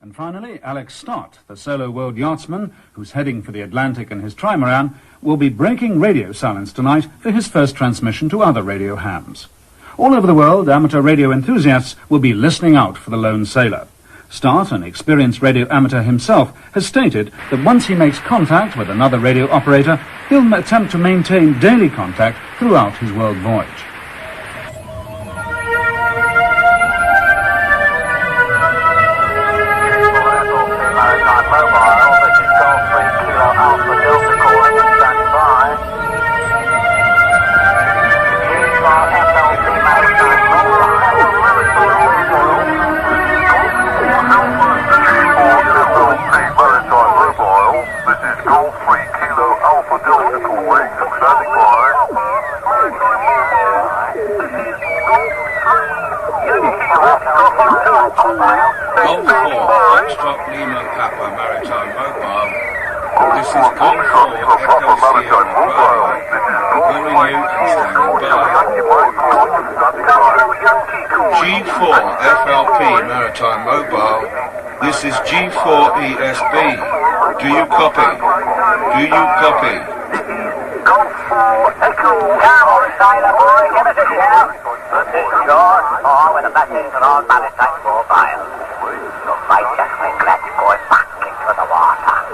And finally, Alex Stott, the solo world yachtsman who's heading for the Atlantic in his trimaran, will be breaking radio silence tonight for his first transmission to other radio hams. All over the world, amateur radio enthusiasts will be listening out for the lone sailor. Stott, an experienced radio amateur himself, has stated that once he makes contact with another radio operator, he'll attempt to maintain daily contact throughout his world voyage. Golf 4, Foxtrot Lima Papa Maritime Mobile. This is Golf 4, Echo Sierra Bravo. Hearing you and standing by. G4 FLP Maritime Mobile. This is G4 ESB. Do you copy? Do you copy? Golf 4 Echo. Come on, sailor boy, give us a shout. This is George 4 with a message for all Maritime Mobile.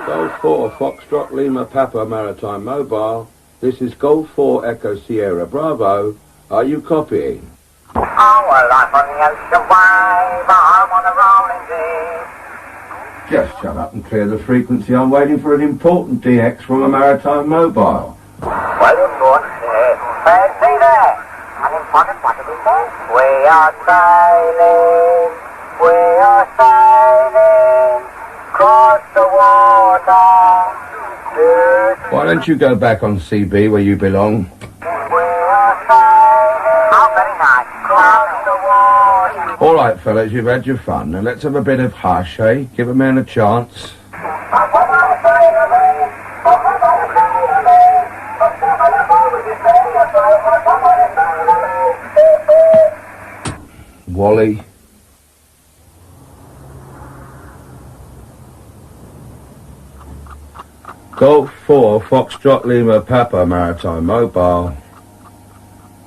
Golf 4 Foxtrot Lima Papa Maritime Mobile. This is Golf 4 Echo Sierra Bravo. Are you copying? Oh, well, I'm on the ocean wave, I'm on the rolling sea. Just shut up and clear the frequency. I'm waiting for an important DX from a Maritime Mobile. Well, important, fancy there. An important, what did he say? We are sailing across the water. Why don't you go back on CB where you belong? We are sailing, oh, very nice, across the water. All right, fellas, you've had your fun. Now let's have a bit of hush, eh? Give a man a chance. Wally. Golf 4 Foxtrot Lima Papa Maritime Mobile.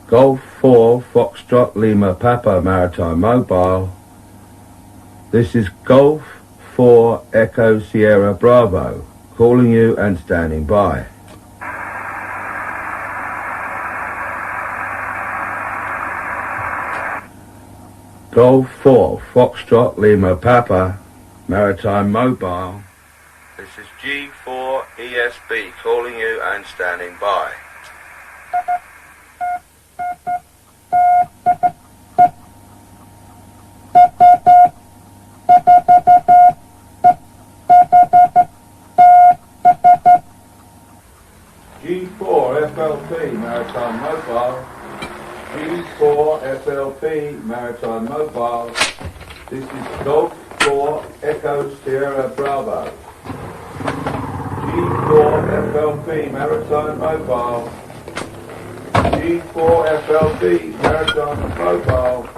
Golf 4 Foxtrot Lima Papa Maritime Mobile. This is Golf 4 Echo Sierra Bravo, calling you and standing by. Golf 4 Foxtrot Lima Papa Maritime Mobile. This is G4 ESB calling you and standing by. G4 FLP Maritime Mobile. G4 FLP Maritime Mobile. This is Golf 4 Echo Sierra Bravo. G4 FLP Maritime Mobile. G4 FLP Maritime Mobile.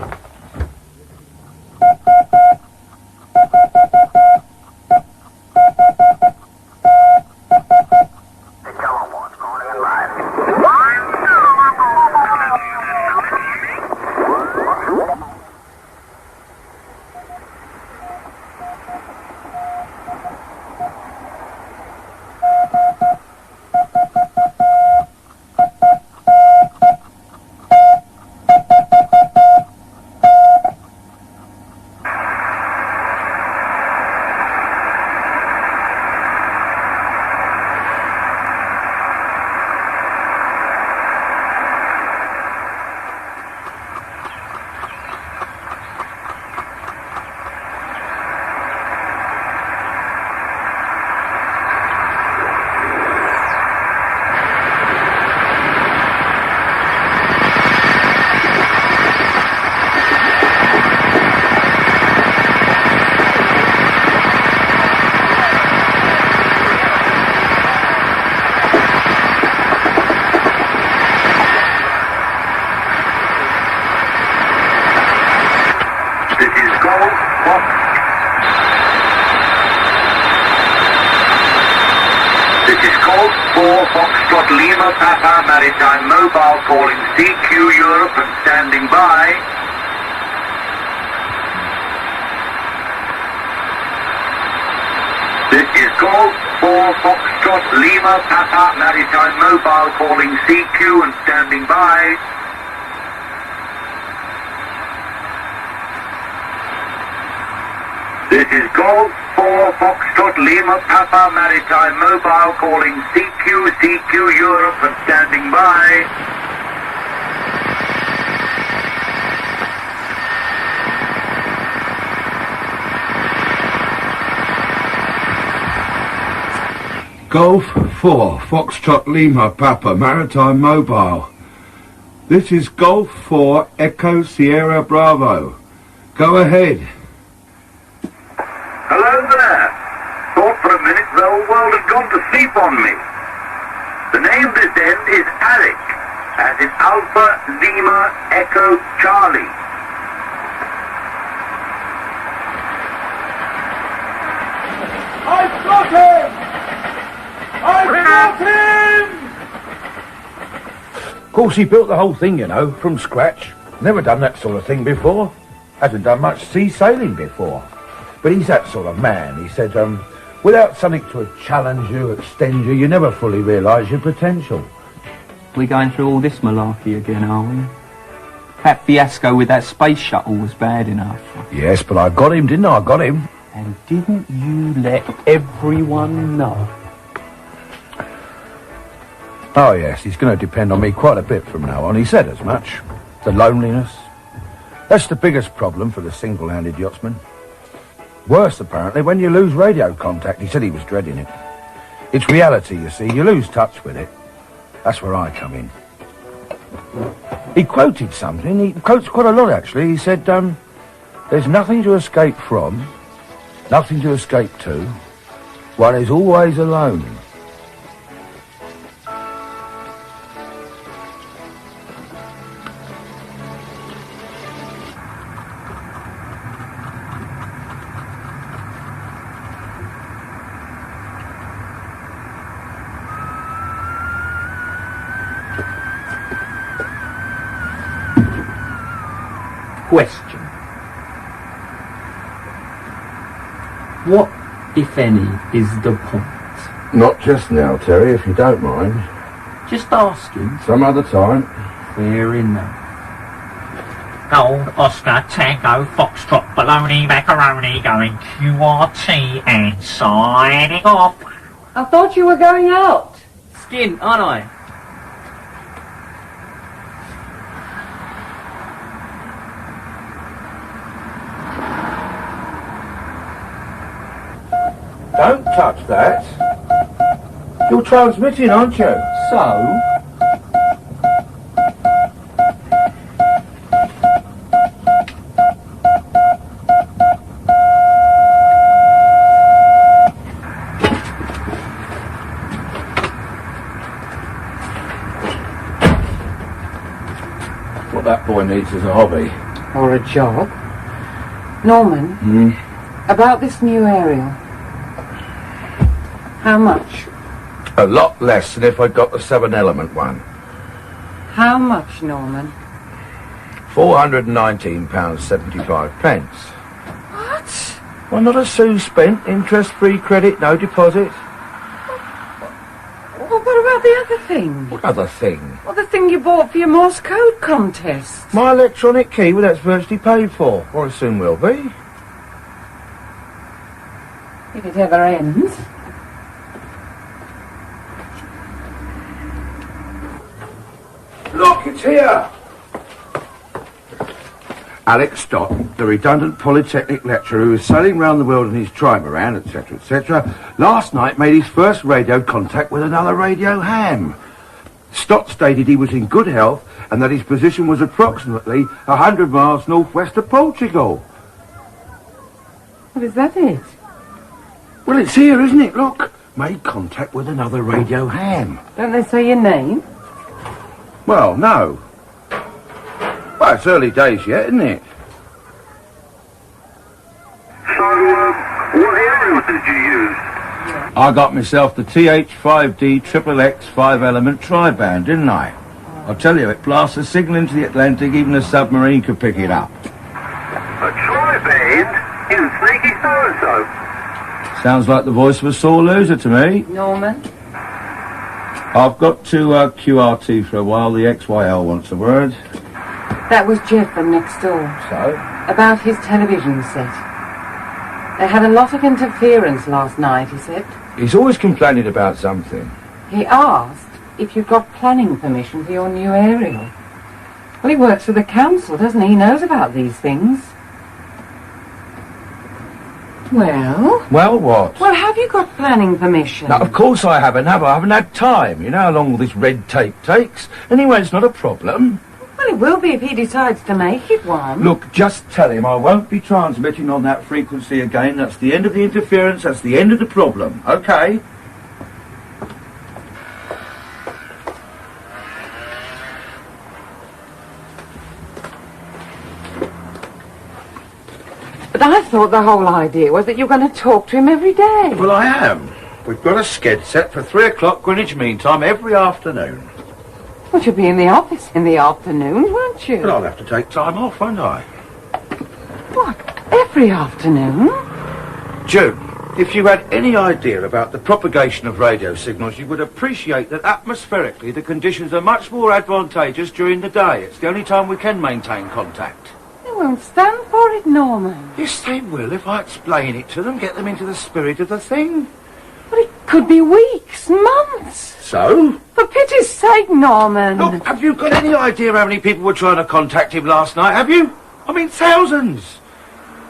Golf 4 Foxtrot Lima Papa Maritime Mobile calling CQ Europe and standing by. This is Golf 4 Foxtrot Lima Papa Maritime Mobile calling CQ and standing by. This is Golf 4 Foxtrot Lima Papa Maritime Mobile calling CQ Europe and standing by. Golf 4 Foxtrot Lima Papa Maritime Mobile. This is Golf 4 Echo Sierra Bravo. Go ahead. Hello there. Thought for a minute the whole world had gone to sleep on me. The name this end is Alec, as in Alpha Lima Echo Charlie. I've got him! I've got him! Of course, he built the whole thing, you know, from scratch. Never done that sort of thing before. Hasn't done much sea sailing before. But he's that sort of man. He said, without something to challenge you, extend you, you never fully realise your potential. We're going through all this malarkey again, are we? That fiasco with that space shuttle was bad enough. Yes, but I got him, didn't I? I got him. And didn't you let everyone know? Oh, yes, he's going to depend on me quite a bit from now on. He said as much. The loneliness. That's the biggest problem for the single-handed yachtsman. Worse, apparently, when you lose radio contact. He said he was dreading it. It's reality, you see. You lose touch with it. That's where I come in. He quoted something. He quotes quite a lot, actually. He said, there's nothing to escape from, nothing to escape to. One is always alone. Question. What, if any, is the point? Not just now, Terry, if you don't mind. Just asking. Some other time. Fair enough. Gold Oscar Tango Foxtrot Baloney Macaroni going QRT and signing off. I thought you were going out. Skin, aren't I? Don't touch that. You're transmitting, aren't you? So? What that boy needs is a hobby. Or a job. Norman, about this new aerial. How much? A lot less than if I'd got the 7-element one. How much, Norman? £419.75. What? Well, not a sou spent, interest-free credit, no deposit. Well, what about the other thing? What other thing? Well, the thing you bought for your Morse code contest. My electronic key, well, that's virtually paid for. Or it soon will be. If it ever ends. Look, it's here! Alex Stott, the redundant Polytechnic lecturer who was sailing round the world in his trimaran, etc., etc., last night made his first radio contact with another radio ham. Stott stated he was in good health and that his position was approximately 100 miles northwest of Portugal. Well, is that it? Well, it's here, isn't it? Look. Made contact with another radio ham. Don't they say your name? Well, no. Well, it's early days yet, isn't it? So, what aerial did you use? I got myself the TH5D Triple X 5-element tri-band, didn't I? I'll tell you, it blasts a signal into the Atlantic, even a submarine could pick it up. A tri-band? You sneaky so-and-so. Sounds like the voice of a sore loser to me. Norman? I've got to QRT for a while. The XYL wants a word. That was Jeff from next door. So? About his television set. They had a lot of interference last night, he said. He's always complaining about something. He asked if you've got planning permission for your new aerial. Well, he works for the council, doesn't he? He knows about these things. Well? Well, what? Well, have you got planning permission? Now, of course I haven't, have I? I haven't had time. You know how long all this red tape takes. Anyway, it's not a problem. Well, it will be if he decides to make it one. Look, just tell him I won't be transmitting on that frequency again. That's the end of the interference. That's the end of the problem. Okay? But I thought the whole idea was that you're going to talk to him every day. Well, I am. We've got a sked set for 3 o'clock Greenwich Mean Time every afternoon. Well, you'll be in the office in the afternoon, won't you? But I'll have to take time off, won't I? What? Every afternoon? June, if you had any idea about the propagation of radio signals, you would appreciate that atmospherically the conditions are much more advantageous during the day. It's the only time we can maintain contact. They won't stand for it, Norman. Yes, they will if I explain it to them, get them into the spirit of the thing. But it could be weeks, months. So? For pity's sake, Norman. Look, have you got any idea how many people were trying to contact him last night, have you? I mean, thousands.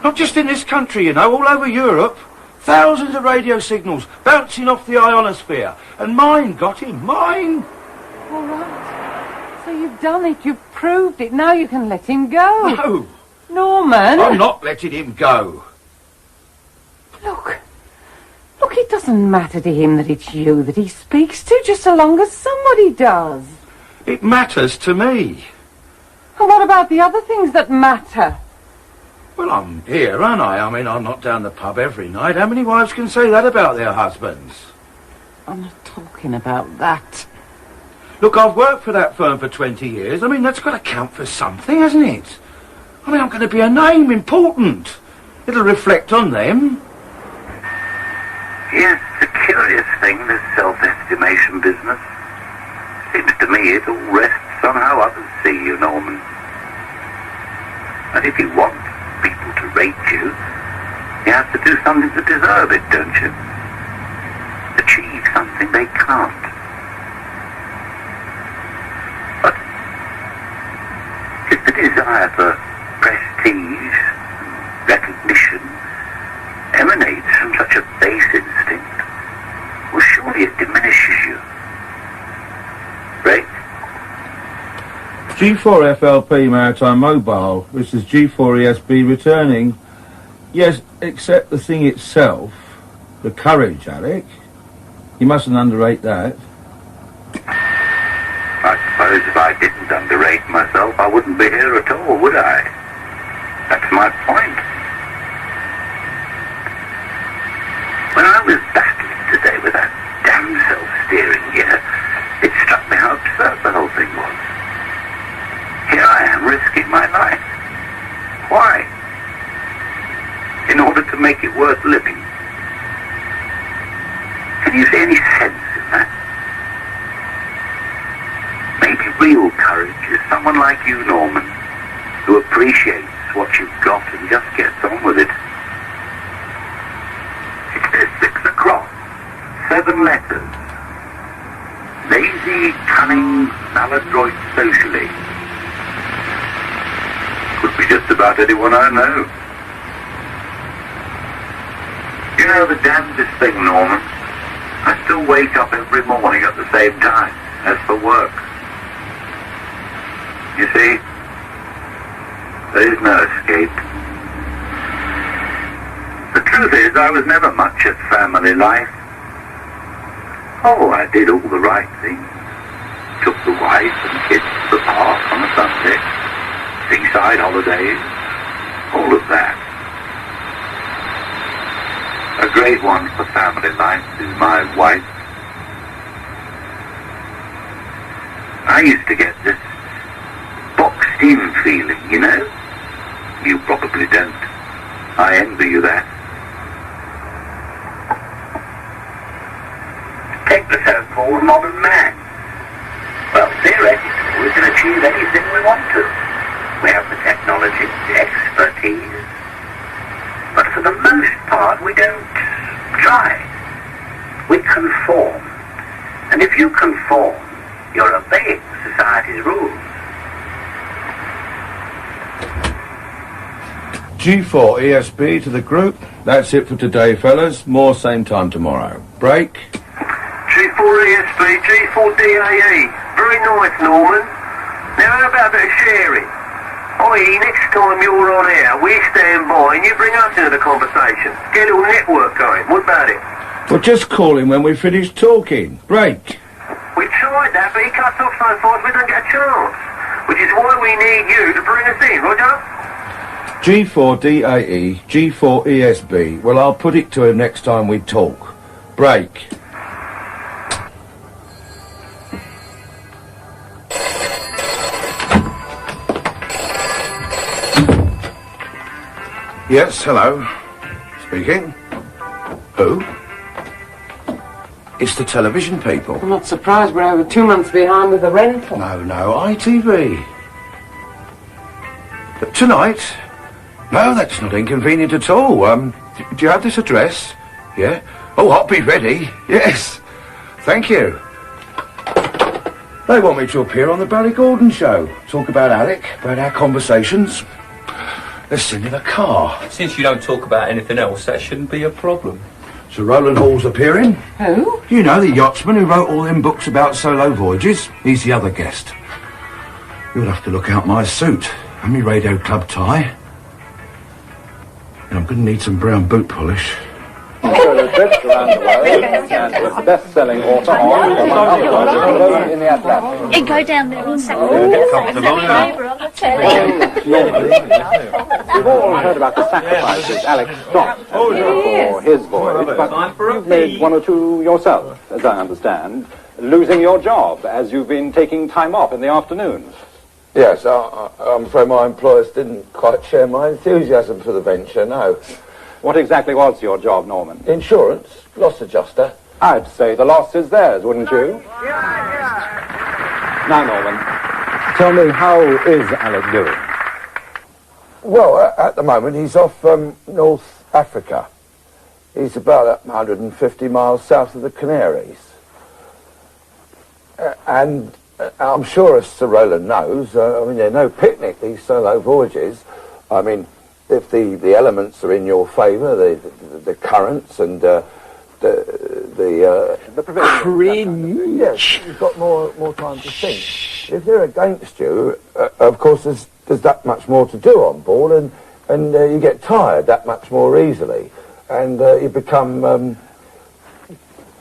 Not just in this country, you know, all over Europe. Thousands of radio signals bouncing off the ionosphere. And mine got him, mine. All right. So you've done it, you've proved it, now you can let him go. No. Norman. I'm not letting him go. Look, it doesn't matter to him that it's you that he speaks to, just so long as somebody does. It matters to me. And what about the other things that matter? Well, I'm here, aren't I? I mean, I'm not down the pub every night. How many wives can say that about their husbands? I'm not talking about that. Look, I've worked for that firm for 20 years. I mean, that's got to count for something, hasn't it? I mean, I'm going to be a name, important. It'll reflect on them. Yes, it's a curious thing, this self-estimation business. Seems to me it all rests on how others see you, Norman. And if you want people to rate you, you have to do something to deserve it, don't you? Achieve something they can't. But if the desire for prestige, recognition, emanates from such a base instinct, well, surely it diminishes you. Right? G4FLP Maritime Mobile. This is G4ESB returning. Yes, except the thing itself. The courage, Alec. You mustn't underrate that. I suppose if I didn't underrate myself, I wouldn't be here at all, would I? That's my point. When I was battling today with that damn self-steering gear, it struck me how absurd the whole thing was. Here I am risking my life. Why? In order to make it worth living. Can you see any sense in that? Maybe real courage is someone like you, Norman, who appreciates what you've got and just gets on with it. It says 6 o'clock, 7 letters. Lazy, cunning, maladroit socially. Could be just about anyone I know. You know the damnedest thing, Norman? I still wake up every morning at the same time, as for work. You see, there is no escape. The truth is, I was never much at family life. Oh, I did all the right things. Took the wife and kids to the park on a Sunday. Seaside holidays. All of that. A great one for family life is my wife. I used to get this boxed-in feeling, you know? You probably don't. I envy you that. Take the so-called modern man. Well, theoretically, we can achieve anything we want to. We have the technology, the expertise. But for the most part, we don't try. We conform. And if you conform, you're obeying society's rules. G4 ESB to the group. That's it for today, fellas. More same time tomorrow. Break. G4 ESB, G4 DAE. Very nice, Norman. Now how about a bit of sharing? I.e., next time you're on air, we stand by and you bring us into the conversation. Get a little network going. What about it? Well, just call him when we finish talking. Break. We tried that, but he cuts off so fast we don't get a chance. Which is why we need you to bring us in, Roger? G4 DAE, G4 ESB. Well, I'll put it to him next time we talk. Break. Yes, hello. Speaking. Who? It's the television people. I'm not surprised we're over 2 months behind with the rental. No, ITV. Tonight? No, that's not inconvenient at all. Do you have this address? Yeah? Oh, I'll be ready. Yes. Thank you. They want me to appear on the Barry Gordon show. Talk about Alec, about our conversations. They're sending a car. Since you don't talk about anything else, that shouldn't be a problem. Sir Roland Hall's appearing. Who? You know, the yachtsman who wrote all them books about solo voyages. He's the other guest. You'll have to look out my suit and my radio club tie. And I'm going to need some brown boot polish. Solo trips around the world and with best-selling author on in the Atlantic. And go down there on Saturday. We've all heard about the sacrifices Alex stopped for his voyage, but you've made one or two yourself, as I understand, losing your job as you've been taking time off in the afternoons. Yes, I'm afraid my employers didn't quite share my enthusiasm for the venture, no. What exactly was your job, Norman? Insurance, loss adjuster. I'd say the loss is theirs, wouldn't you? Now, Norman, tell me, how is Alec doing? Well, at the moment he's off North Africa. He's about 150 miles south of the Canaries. And I'm sure, as Sir Roland knows, I mean, they're no picnic, these solo voyages. I mean, if the elements are in your favour, the currents and the cream. Yes, you've got more time to think. If they're against you, of course, there's that much more to do on board, and you get tired that much more easily, and you become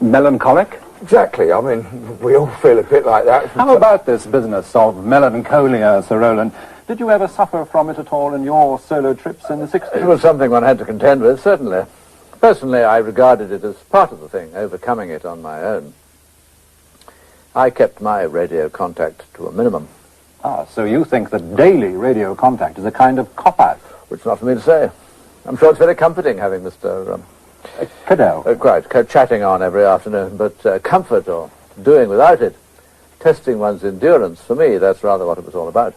melancholic. Exactly. I mean, we all feel a bit like that. How about this business of melancholia, Sir Roland? Did you ever suffer from it at all in your solo trips in the 60s? It was something one had to contend with, certainly. Personally, I regarded it as part of the thing, overcoming it on my own. I kept my radio contact to a minimum. Ah, so you think that daily radio contact is a kind of cop-out? Which not for me to say. I'm sure it's very comforting having Mr. Cadell. Quite, chatting on every afternoon, but comfort or doing without it, testing one's endurance, for me, that's rather what it was all about.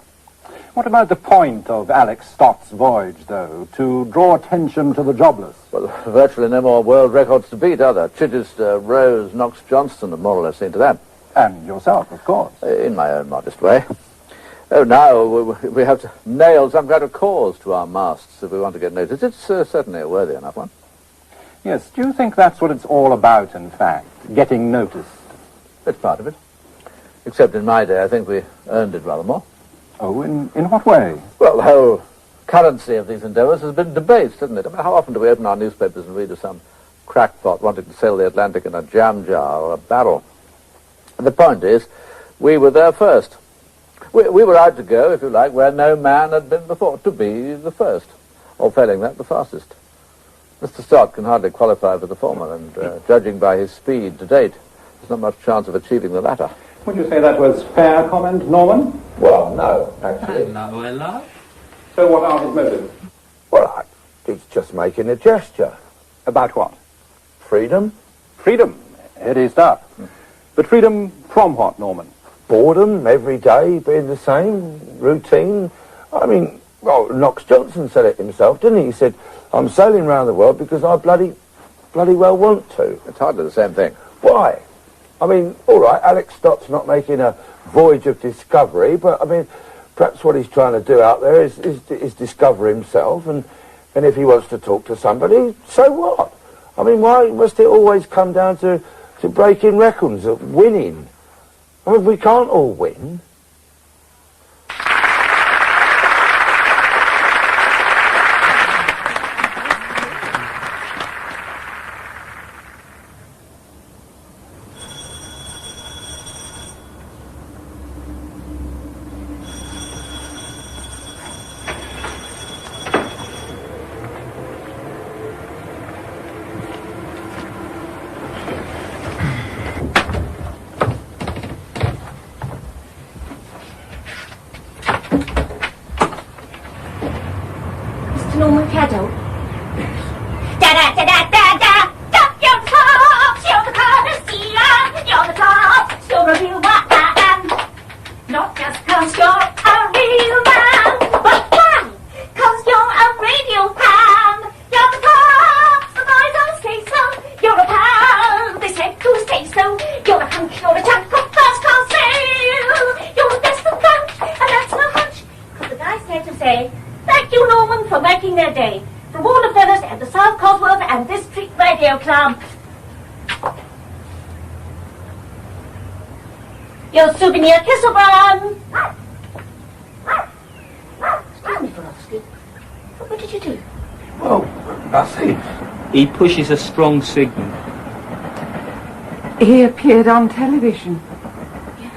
What about the point of Alex Stott's voyage, though, to draw attention to the jobless? Well, virtually no more world records to beat, are there? Chichester, Rose, Knox Johnston have more or less seen to that. And yourself, of course. In my own modest way. Oh, now we have to nail some kind of cause to our masts if we want to get noticed. It's certainly a worthy enough one. Yes, do you think that's what it's all about, in fact, getting noticed? It's part of it. Except in my day, I think we earned it rather more. Oh, in what way? Well, the whole currency of these endeavours has been debased, hasn't it? I mean, how often do we open our newspapers and read of some crackpot wanting to sail the Atlantic in a jam jar or a barrel? And the point is, we were there first. We were out to go, if you like, where no man had been before, to be the first, or failing that, the fastest. Mr. Stott can hardly qualify for the former, and judging by his speed to date, there's not much chance of achieving the latter. Would you say that was fair comment, Norman? Well, no, actually. Hello. So what are his motives? Well, he's just making a gesture. About what? Freedom? Freedom. Heady stuff. But freedom from what, Norman? Boredom, every day being the same, routine. I mean, well, Knox Johnson said it himself, didn't he? He said, I'm sailing around the world because I bloody well want to. It's hardly the same thing. Why? I mean, all right, Alex Stott's not making a voyage of discovery, but, I mean, perhaps what he's trying to do out there is discover himself, and if he wants to talk to somebody, so what? I mean, why must it always come down to breaking records, of winning? I mean, we can't all win. Norman Caddo. Da-da-da-da-da-da! Top your top! You're the Colosseum! You're the top! You're a real man! Not just 'cause you're a real man, but why? 'Cause you're a radio ham! You're the top! The boys all say so! You're a pal! They said to say so! You're a hunk! You're a chunk of first-class mail! You're the best of bunch! And that's no hunch! 'Cause the guy said to say, thank you, Norman, for making their day. From all the fellas at the South Cosworth and District Radio Club. Your souvenir kiss, O'Brien. Excuse me for asking. What did you do? Well, nothing. He pushes a strong signal. He appeared on television. Yeah.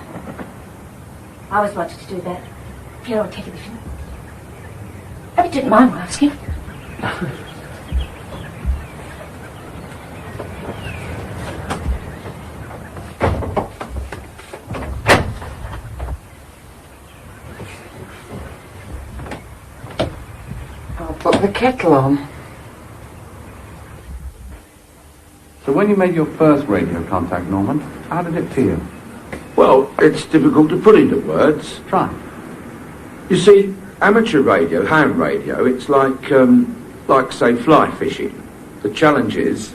I always wanted to do that. Appear on television. I didn't mind asking. I'll put the kettle on. So when you made your first radio contact, Norman, how did it feel? Well, it's difficult to put into words. Try. You see, amateur radio, ham radio, it's like say, fly fishing. The challenge is,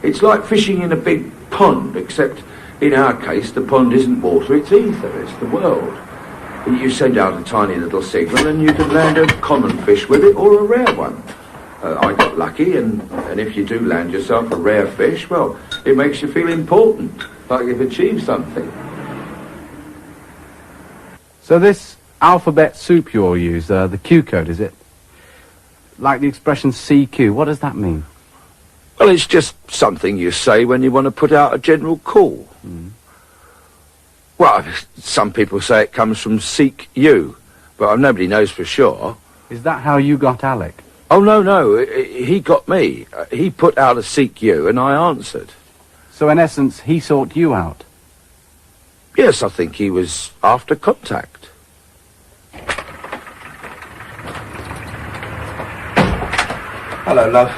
it's like fishing in a big pond, except in our case, the pond isn't water, it's ether, it's the world. You send out a tiny little signal and you can land a common fish with it or a rare one. I got lucky, and if you do land yourself a rare fish, well, it makes you feel important, like you've achieved something. So this alphabet soup you all use, the Q code, is it? Like the expression CQ, what does that mean? Well, it's just something you say when you want to put out a general call. Mm. Well, some people say it comes from seek you, but nobody knows for sure. Is that how you got Alec? Oh, no, he got me. He put out a seek you, and I answered. So in essence, he sought you out? Yes, I think he was after contact. Hello, love.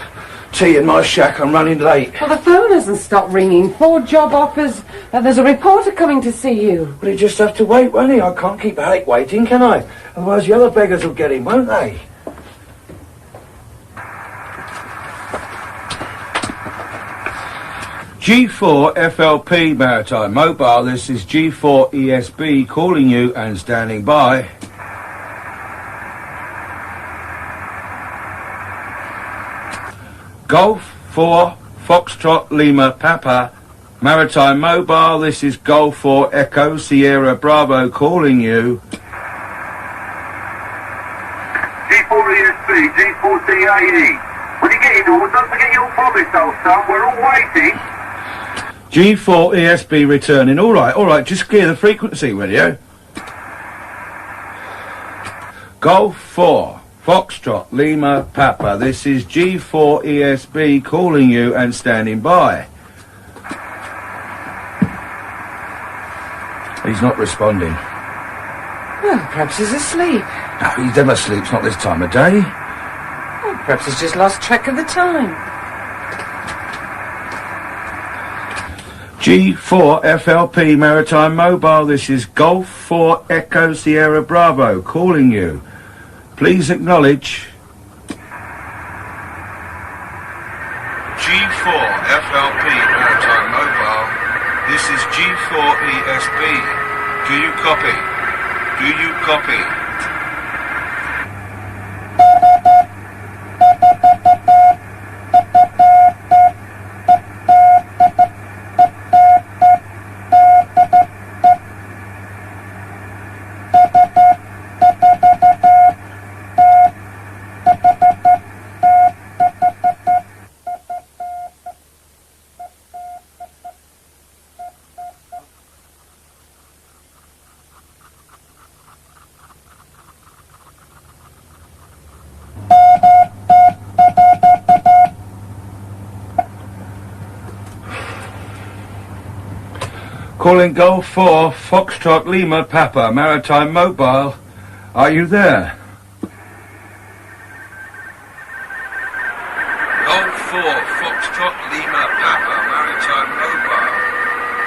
Tea in my shack, I'm running late. Well, the phone hasn't stopped ringing. 4 job offers. There's a reporter coming to see you. Well, he'll just have to wait, won't he? I can't keep Alec waiting, can I? Otherwise the other beggars will get him, won't they? G4 FLP Maritime Mobile, this is G4 ESB calling you and standing by. Golf 4 Foxtrot Lima Papa Maritime Mobile, this is Golf 4 Echo Sierra Bravo calling you. G4 ESB, G4 CAE. When you get in all, don't forget your promise, old son. We're all waiting. G4 ESB returning. All right, just clear the frequency, will you? Golf 4 Foxtrot Lima Papa, this is G4ESB calling you and standing by. He's not responding. Well, perhaps he's asleep. No, he never sleeps, not this time of day. Well, perhaps he's just lost track of the time. G4FLP Maritime Mobile, this is Golf 4 Echo Sierra Bravo calling you. Please acknowledge. G4FLP Maritime Mobile, this is G4ESB. Do you copy? Do you copy? Calling Golf 4 Foxtrot Lima Papa Maritime Mobile. Are you there? Golf 4 Foxtrot Lima Papa Maritime Mobile.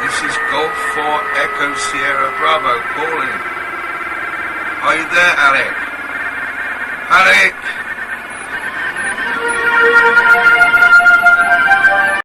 This is Golf 4 Echo Sierra Bravo calling. Are you there, Alec? Alec!